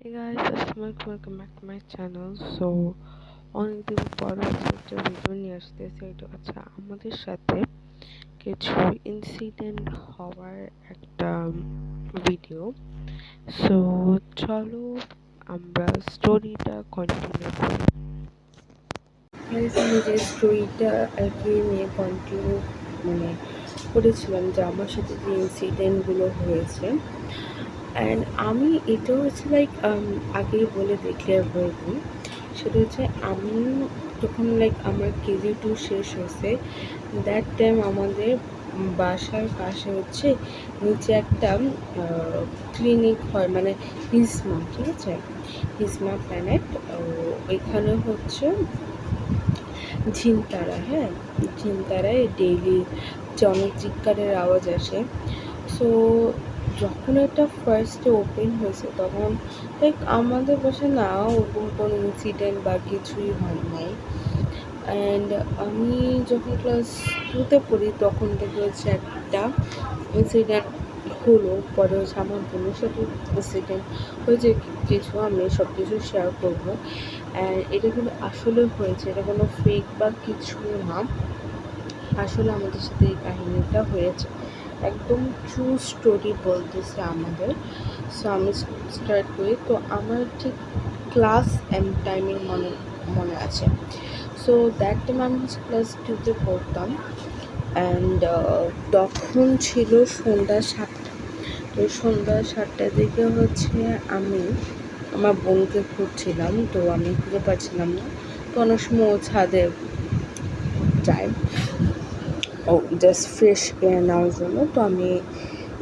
Hey guys, welcome back to my channel. So অনেকদিন পর একটা ভিডিও নিয়ে আসতেছে। এটা হচ্ছে আমাদের সাথে কিছু ইনসিডেন্ট হওয়ার একটা ভিডিও। সো চলো আমরা স্টোরিটা কন্টিনিউ করি। গাইস, আমি যে স্টোরিটা আর কি নিয়ে কন্টিনিউ করেছিলাম, যে আমার সাথে যে ইনসিডেন্টগুলো হয়েছে, অ্যান্ড আমি এটা হচ্ছে আগেই বলে ডিক্লেয়ার করে দিই। সেটা হচ্ছে আমি যখন আমার KG2 শেষ হয়েছে, দ্যাট টাইম আমাদের বাসার পাশে হচ্ছে নিচে একটা ক্লিনিক হয়, হিজমা, ঠিক আছে, হিজমা প্ল্যানেট। ওইখানে হচ্ছে ঝিনতারা, হ্যাঁ, ঝিনতারায় ডেইলি অনেক চিৎকারের আওয়াজ আসে। সো যখন এটা ফার্স্টে ওপেন হয়েছে তখন আমাদের বাসায় না ওরকম কোনো ইনসিডেন্ট বা কিছুই হয় নাই। অ্যান্ড আমি যখন ক্লাস 2তে পড়ি তখন থেকে হচ্ছে একটা ইনসিডেন্ট হলো। পরে হচ্ছে আমার বোনের সাথে ইনসিডেন্ট হয়েছে কিছু, আমি সব কিছু শেয়ার করবো। অ্যান্ড এটা কিন্তু আসলে হয়েছে, এটা কোনো ফেক বা কিছু না, আসলে আমাদের সাথে এই কাহিনীটা হয়েছে, একদম ট্রু স্টোরি বলতেছে আমাদের। সো আমি স্টার্ট করি। তো আমার ঠিক ক্লাস টাইমিং মনে আছে। সো দ্যাট টাইম আমি হচ্ছে ক্লাস 2তে পড়তাম। অ্যান্ড তখন ছিল সন্ধ্যা 7টা। তো সন্ধ্যা 7টার দিকে হচ্ছে আমি আমার বোনকে খুঁজছিলাম, তো আমি খুঁজে পাচ্ছিলাম না। তো অনেক সময় ও ছাদে যায় ও জাস্ট ফ্রেশ এয়ার নেওয়ার জন্য। তো আমি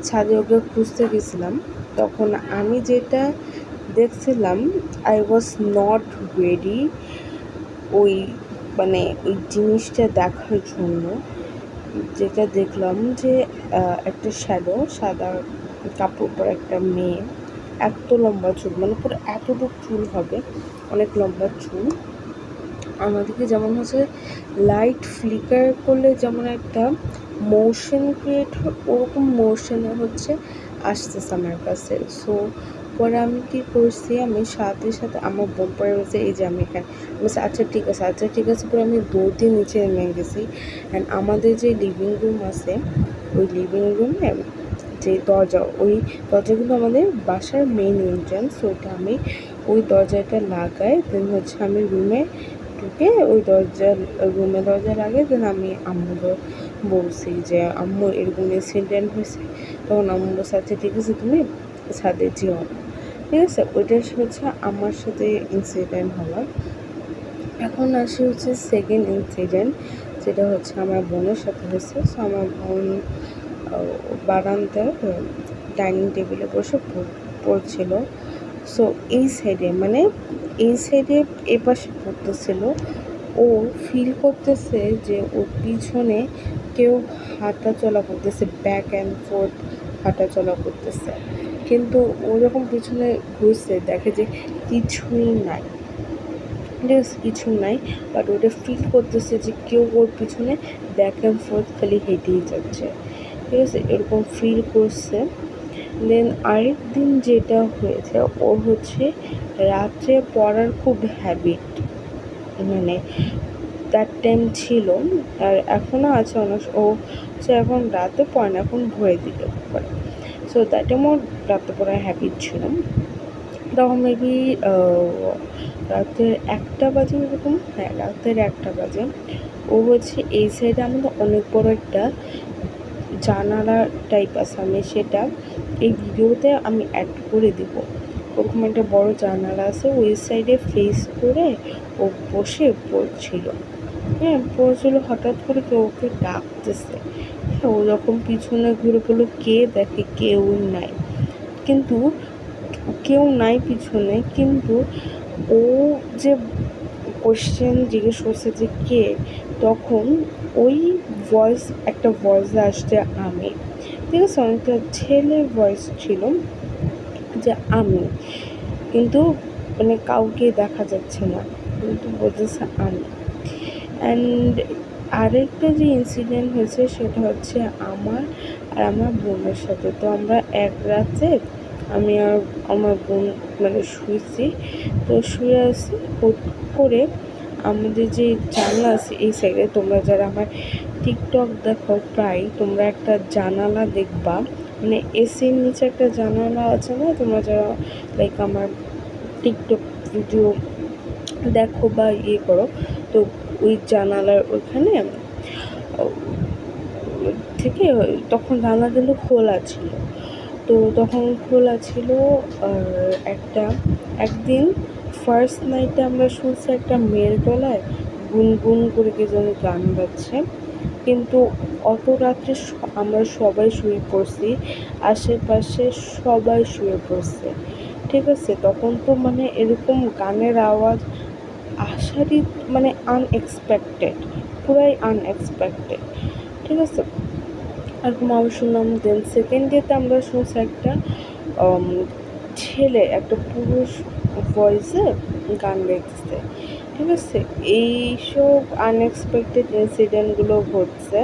ছাদে ওকে খুঁজতে গেছিলাম। তখন আমি যেটা দেখছিলাম, আই ওয়াজ নট রেডি ওই ওই জিনিসটা দেখার জন্য। যেটা দেখলাম যে একটা শ্যাডো, সাদা কাপড় পরা একটা মেয়ে, এত লম্বা চুল, পুরো এতটুকু চুল হবে, অনেক লম্বা চুল। আমাদেরকে যেমন হচ্ছে লাইট ফ্লিকার করলে যেমন একটা মোশন ক্রিয়েট হয়, ওরকম মোশনে হচ্ছে আসতেছে আমার কাছে। সো পরে আমি কী করছি, আমি সাথে সাথে আমার বোন পরে বলছে এই যে আমি এখানে, আমি আচ্ছা ঠিক আছে। পরে আমি দৌড় দিয়ে নিচে নেমে গেছি। অ্যান্ড আমাদের যে লিভিং রুম আছে, ওই লিভিং রুমে যে দরজা, ওই দরজা কিন্তু আমাদের বাসার মেইন এন্ট্রান্স। ওইটা আমি ওই দরজাটা লাগাই, দেন হচ্ছে আমি রুমে ঢুকে ওই রুমে দরজা লাগে। দেন আমি আম্মুকে বলছি যে আম্মু এরকম ইনসিডেন্ট হয়েছে। তখন আম্মু বলছে আচ্ছা ঠিক আছে, তুমি ছাদে যেও না, ঠিক আছে। ওইটা হচ্ছে আমার সাথে ইনসিডেন্ট হওয়ার। এখন আসি হচ্ছে সেকেন্ড ইনসিডেন্ট, যেটা হচ্ছে আমার বোনের সাথে হয়েছে। সো আমার বোন বারান্দায় ডাইনিং টেবিলে বসে পড়ছিল। সো এই সাইডে এপাশে পড়তেছিল। ও ফিল করতেছে যে ওর পিছনে কেউ হাঁটা চলা করতেছে, ব্যাক অ্যান্ড ফোর্থ হাঁটা চলা করতেছে। কিন্তু ও যখন পিছনে ঘুরছে দেখে যে কিছুই নাই, কিছু নাই, বাট ওটা ফিল করতেছে যে কেউ ওর পিছনে ব্যাক অ্যান্ড ফোর্থ খালি হেঁটেই যাচ্ছে, ঠিক আছে, এরকম ফিল করছে। দেন আরেক দিন যেটা হয়েছে, ওর হচ্ছে রাত্রে পড়ার খুব হ্যাবিট, দ্যাট টাইম ছিল, আর এখনও আছে অনেক। ও সে এখন রাতে পড়ে না, এখন ভোরের দিকে পড়ে। সো দ্যাট টাইম ওর রাতে পড়ার হ্যাবিট ছিল। তখন মেবি রাতের 1টা বাজে, এরকম, হ্যাঁ রাতের 1টা বাজে। ও হচ্ছে এই সাইডে আমাদের অনেক বড় একটা জানালা টাইপ আছে, আমি সেটা এই ভিডিওতে আমি অ্যাড করে দিব। ওরকম একটা বড় জানালা আছে, ওই সাইডে ফেস করে ও বসে পড়ছিল। হ্যাঁ পড়ছিল, হঠাৎ করে কেউ ওকে ডাকতেছে। হ্যাঁ, ও যখন পিছনে ঘুরে পড়লো, কে দেখে কেউ নাই, কিন্তু কেউ নাই পিছনে। কিন্তু ও যে কোশ্চেন জিজ্ঞেস করছে যে কে, তখন ওই একটা ভয়েস আসছে আমি, ঠিক আছে, অনেকটা ছেলের ভয়েস ছিল যে আমি, কিন্তু কাউকে দেখা যাচ্ছে না, কিন্তু বলতেছে আমি। অ্যান্ড আরেকটা যে ইনসিডেন্ট হয়েছে সেটা হচ্ছে আমার আর আমার বোনের সাথে। তো আমরা এক রাতে আমি আর আমার বোন মানে শুয়েছি। তো শুয়ে আছি, হুট করে আমাদের যে জানলা আছে এই সাইডে, তোমরা যারা আমার টিকটক দেখো প্রায়, তোমরা একটা জানালা দেখবা, মানে এসির নিচে একটা জানালা আছে না, তোমরা যারা লাইক আমার টিকটক ভিডিও দেখো বা করো, তো ওই জানালার ওইখানে থেকে তখন জানলা কিন্তু খোলা ছিল। তো তখন খোলা ছিল। আর একদিন ফার্স্ট নাইটে আমরা শুনছি একটা মেয়ের গলায় গুনগুন করে কে যেন গান গাচ্ছে, কিন্তু অত রাত্রে আমরা সবাই শুয়ে পড়ছি, আশেপাশে সবাই শুয়ে পড়ছে, ঠিক আছে। তখন তো মানে এরকম গানের আওয়াজ আসারই মানে আনএক্সপেক্টেড, পুরাই আনএক্সপেক্টেড, ঠিক আছে। এরকম আবার শুনলাম। দেন সেকেন্ড ডেতে আমরা শুনছি একটা ছেলে, একটা পুরুষ ভয়েসে গান গাইতেছে, ঠিক আছে। এইসব আনএক্সপেক্টেড ইনসিডেন্টগুলো ঘটছে।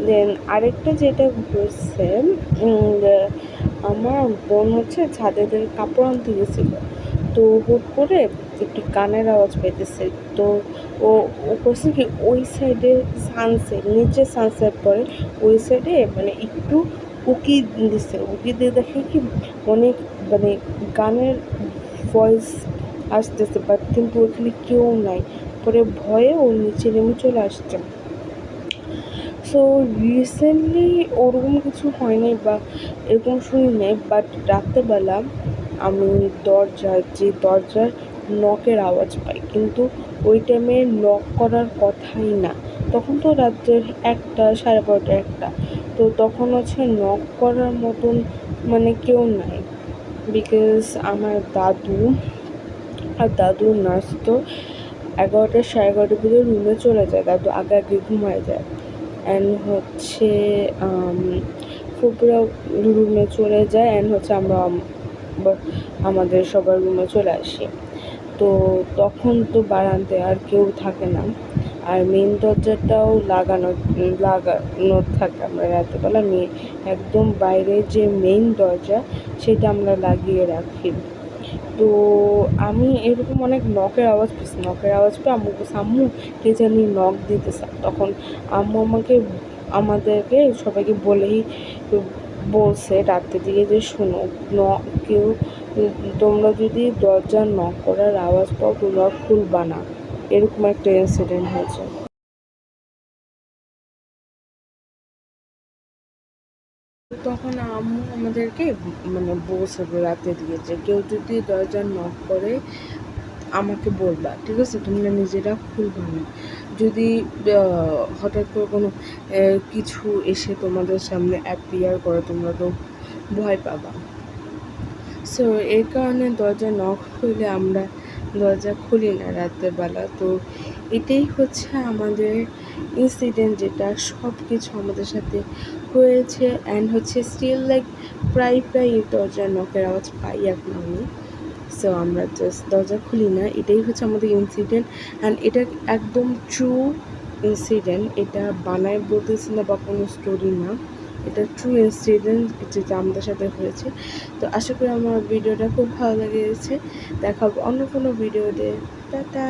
দেন আরেকটা যেটা ঘটছে, আমার বোন হচ্ছে ছাদে থেকে কাপড় আনতে গেছিলো, তো হুট করে একটু গানের আওয়াজ পাইতেছে। তো ও ও করছে কি, ওই সাইডে সানসেট, নিচে সানসেট পড়ে, ওই সাইডে মানে একটু উকি দিছে, উকি দিয়ে দেখে কি অনেক মানে গানের ভয়েস আসতেছে, বাট কিন্তু ওখানে কেউ নাই। পরে ভয়ে ও নিচে নেমে চলে আসছে। সো রিসেন্টলি ওরকম কিছু হয়নি বা এরকম শুনি নাই, বাট রাত্রেবেলা আমি দরজার নকের আওয়াজ পাই, কিন্তু ওই টাইমে নক করার কথাই না। তখন তো রাত্রের 1টা, 12:30, 1টা। তো তখন হচ্ছে নক করার মতন মানে কেউ নাই, বিকজ আমার দাদু নার্স তো 11টা, 11:30 ভিতরে রুমে চলে যায়, দাদু আগে আগে ঘুমায় যায়। অ্যান্ড হচ্ছে ফুপুরা রুমে চলে যায়, অ্যান্ড হচ্ছে আমরা আমাদের সবার রুমে চলে আসি। তো তখন তো বারান্দায় আর কেউ থাকে না, আর মেন দরজাটাও লাগানো থাকে। আমরা রাত্রেবেলা একদম বাইরে যে মেইন দরজা সেটা আমরা লাগিয়ে রাখি। তো আমি এরকম অনেক নকের আওয়াজ পেয়ে আম্মু বলছে, আম্মু কে জানি নক দিতেছে। তখন আম্মু আমাদেরকে সবাইকে বলছে রাত্রের দিকে যে শোনো, কেউ তোমরা যদি দরজা নক করার আওয়াজ পাও তোমরা খুলবা না। এরকম একটা ইনসিডেন্ট হয়েছে। তখন আম্মু আমাদেরকে মানে বলছে রাতের দিকে যে কেউ যদি দরজা নক করে আমাকে বলবা, ঠিক আছে, তোমরা নিজেরা খুলবা না। যদি হঠাৎ করে কোনো কিছু এসে তোমাদের সামনে অ্যাপিয়ার করে তোমরা তো ভয় পাবা। সো এই কারণে দরজা নক হইলে আমরা দরজা খুলি না রাতের বেলা। তো এটাই হচ্ছে আমাদের ইনসিডেন্ট, যেটা সব কিছু আমাদের সাথে হয়েছে, অ্যান্ড হচ্ছে স্টিল লাইক প্রায় দরজা নকের আওয়াজ পাই এখন আমি। সো আমরা জাস্ট দরজা খুলি না, এটাই হচ্ছে আমাদের ইনসিডেন্ট। অ্যান্ড এটা একদম ট্রু ইনসিডেন্ট, এটা বানায় বলতেছি না বা কোনো স্টোরি না, এটা ট্রু ইনসিডেন্ট যেটা আমাদের সাথে হয়েছে। তো আশা করি আমার ভিডিওটা খুব ভালো লেগেছে। দেখা হবে অন্য কোনো ভিডিওতে। টাটা।